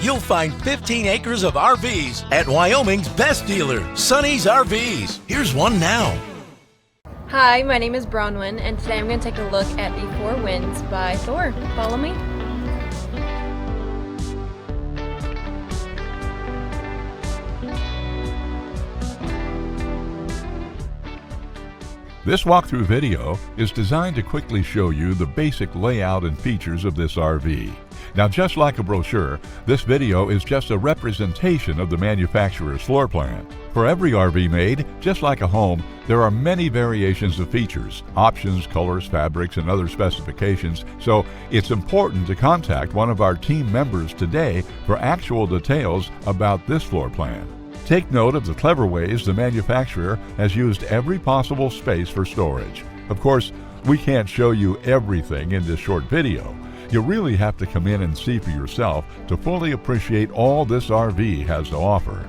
you'll find 15 acres of RVs at Wyoming's best dealer, Sonny's RVs. Here's one now. Hi, my name is Bronwyn, and today I'm going to take a look at the 4 Winds by Thor. Follow me. This walkthrough video is designed to quickly show you the basic layout and features of this RV. Now, just like a brochure, this video is just a representation of the manufacturer's floor plan. For every RV made, just like a home, there are many variations of features, options, colors, fabrics, and other specifications, so it's important to contact one of our team members today for actual details about this floor plan. Take note of the clever ways the manufacturer has used every possible space for storage. Of course, we can't show you everything in this short video. You really have to come in and see for yourself to fully appreciate all this RV has to offer.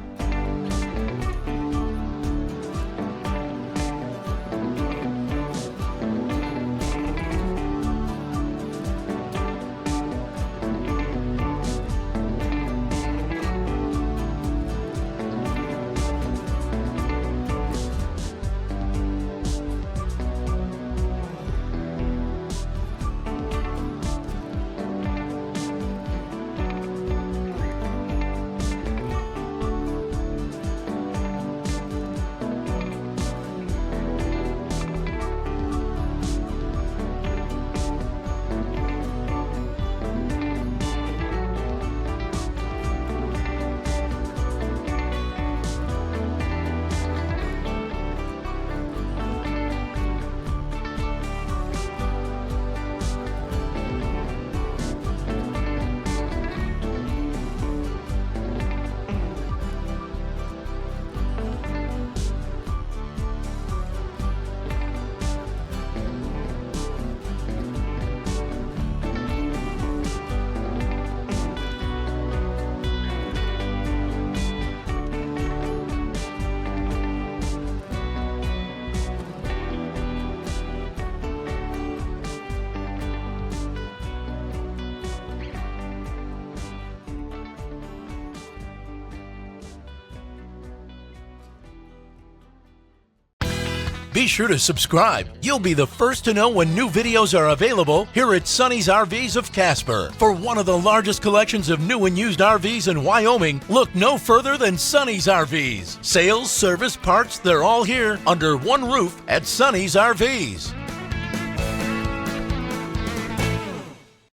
Be sure to subscribe. You'll be the first to know when new videos are available here at Sonny's RVs of Casper. For one of the largest collections of new and used RVs in Wyoming, look no further than Sonny's RVs. Sales, service, parts, they're all here under one roof at Sonny's RVs.